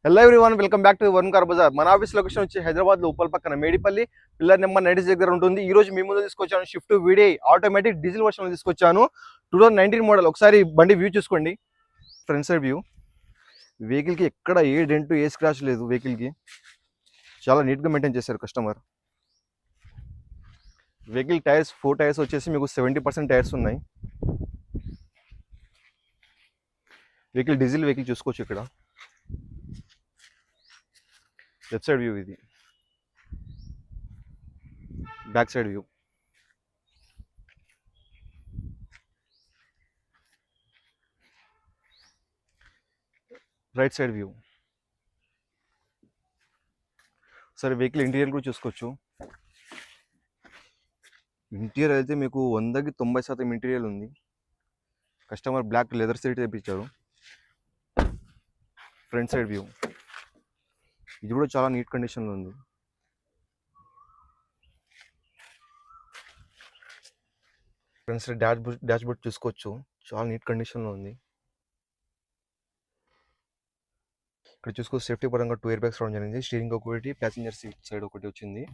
Hello everyone, welcome back to Varun car Bazaar. మన office location వచ్చి హైదరాబాద్ లో ఉప్పల్ పక్కన మేడిపల్లి పిల్లర్ నెంబర్ 96 దగ్గర ఉంటుంది. ఈ రోజు మీ ముందు తీసుకొచ్చాను షిఫ్ట్ వీడే ఆటోమేటిక్ డీజిల్ వర్షన్ తీసుకొచ్చాను. 2019 మోడల్. ఒకసారి బండి వ్యూ చూసుకోండి. Front side view. వెహికల్ కి ఎక్కడ ఏ డెంట్ ఏ స్క్రాచ్ లేదు. వెహికల్ కి చాలా నీట్ గా మెయింటైన్ చేశారు కస్టమర్. వెహికల్ టైర్స్ 4 టైర్స్ వచ్చేసి మీకు 70% టైర్స్ ఉన్నాయి. వెహికల్ డీజిల్ వెహికల్ చూసుకోవచ్చు. ఇక్కడ లెఫ్ట్ సైడ్ వ్యూ, ఇది back side view. Right side view. సరే, వెహికల్ ఇంటీరియర్ కూడా చూసుకోవచ్చు. ఇంటీరియర్ అయితే మీకు 100కి 90% ఇంటీరియర్ ఉంది. కస్టమర్ బ్లాక్ లెదర్ సీట్ తెప్పించారు. Front side view. ఇది కూడా చాలా నీట్ కండిషన్లో ఉంది. ఫ్రంట్ సైడ్ డాష్ బోర్డ్ చూసుకోవచ్చు, చాలా నీట్ కండిషన్లో ఉంది. ఇక్కడ చూసుకోవచ్చు, సేఫ్టీ పరంగా 2 ఎయిర్ బ్యాగ్స్ రావడం జరిగింది. స్టీరింగ్ ఒకటి, ప్యాసింజర్ సీట్ సైడ్ ఒకటి వచ్చింది.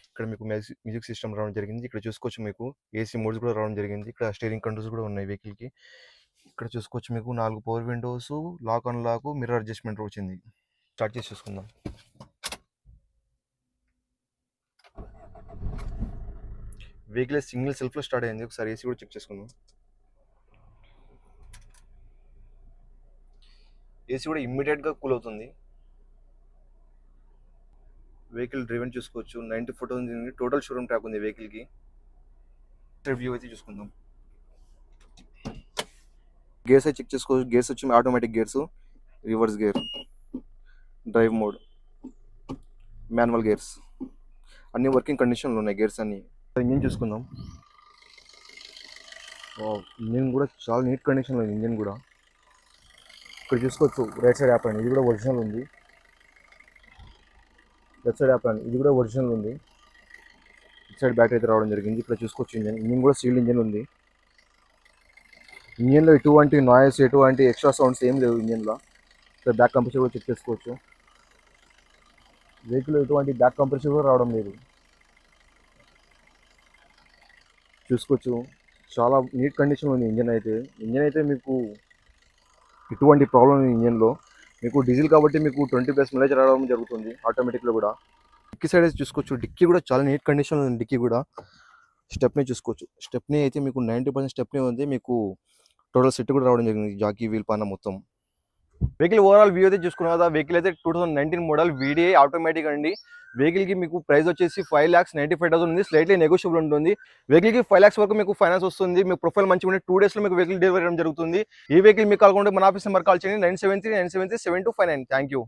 ఇక్కడ మీకు మ్యూజిక్ సిస్టమ్ రావడం జరిగింది. ఇక్కడ చూసుకోవచ్చు, మీకు ఏసీ మోడ్స్ కూడా రావడం జరిగింది. ఇక్కడ స్టీరింగ్ కంట్రోల్స్ కూడా ఉన్నాయి వెహికల్కి. ఇక్కడ చూసుకోవచ్చు, మీకు 4 power windows, lock and lock, mirror adjustment వచ్చింది. స్టార్ట్ చేసి చూసుకుందాం. వెహికల్ సింగిల్ సెల్ఫ్లో స్టార్ట్ అయింది. ఒకసారి ఏసీ కూడా చెక్ చేసుకుందాం. ఏసీ కూడా ఇమ్మీడియట్గా కూల్ అవుతుంది. వెహికల్ డ్రైవెన్ చూసుకోవచ్చు, 94,000 టోటల్ షోరూమ్ ట్రాక్ ఉంది వెహికల్కి. వ్యూ అయితే చూసుకుందాం. గేర్స్ అయితే చెక్ చేసుకోవచ్చు. గేర్స్ వచ్చి automatic gears, reverse gear, drive mode, manual gears అన్ని వర్కింగ్ కండిషన్లో ఉన్నాయి. గేర్స్ అన్ని. ఇంజిన్ చూసుకుందాం. ఇంజిన్ కూడా చాలా నీట్ కండిషన్లో ఉంది. ఇంజిన్ కూడా ఇక్కడ చూసుకోవచ్చు. రైట్ సైడ్ యాప్ అండి, ఇది కూడా ఒరిజినల్ ఉంది. లెఫ్ట్ సైడ్ యాప్ అండి, ఇది కూడా ఒరిజినల్ ఉంది. ఇటు సైడ్ బ్యాటరీ అయితే రావడం జరిగింది. ఇక్కడ చూసుకోవచ్చు, ఇంజిన్ కూడా సీల్డ్ ఇంజిన్ ఉంది. ఇంజిన్లో ఎటువంటి నాయిస్, ఎటువంటి ఎక్స్ట్రా సౌండ్స్ ఏం లేవు ఇంజిన్లో. ఇక్కడ బ్యాక్ కంప్రెసర్ కూడా చెక్ చేసుకోవచ్చు. వెహికల్ ఎటువంటి బ్యాక్ కంప్రెసర్ కూడా రావడం లేదు. చూసుకోవచ్చు, చాలా నీట్ కండిషన్లో ఉంది ఇంజిన్ అయితే. ఇంజిన్ అయితే మీకు ఎటువంటి ప్రాబ్లం ఉంది ఇంజిన్లో. మీకు డీజిల్ కాబట్టి మీకు 20+ మైలేజ్ రావడం జరుగుతుంది ఆటోమేటిక్లో కూడా. డిక్కీ సైడ్ అయితే చూసుకోవచ్చు, డిక్కీ కూడా చాలా నీట్ కండిషన్లో ఉంది. డిక్కీ కూడా స్టెప్నీ చూసుకోవచ్చు. స్టెప్నీ అయితే మీకు 90% స్టెప్నీ ఉంది. మీకు టోటల్ సెట్ కూడా రావడం జరిగింది, జాకీ వీల్ పాన మొత్తం. వెహికల్ ఓవరాల్ వ్యూ అయితే చూసుకున్నాం కదా. వెహికల్ అయితే 2019 మోడల్ వీడిఐ ఆటోమేటిక్ అండి. వెహికల్కి మీకు ప్రైస్ వచ్చేసి 5,95,000 ఉంది. స్లైట్లీ నెగోషియబుల్ ఉంటుంది. వెహికల్కి 5 lakhs వరకు మీకు ఫైనాన్స్ వస్తుంది. మీకు ప్రొఫైల్ మంచిగా ఉంటే 2 daysలో మీకు వెహికల్ డెలివరీ చేయడం జరుగుతుంది. ఈ వెహికల్ మీకు కాల్ కొంటే మన ఆఫీస్ నెంబర్ కాల్ చేయండి, 973-973-7259. Thank you.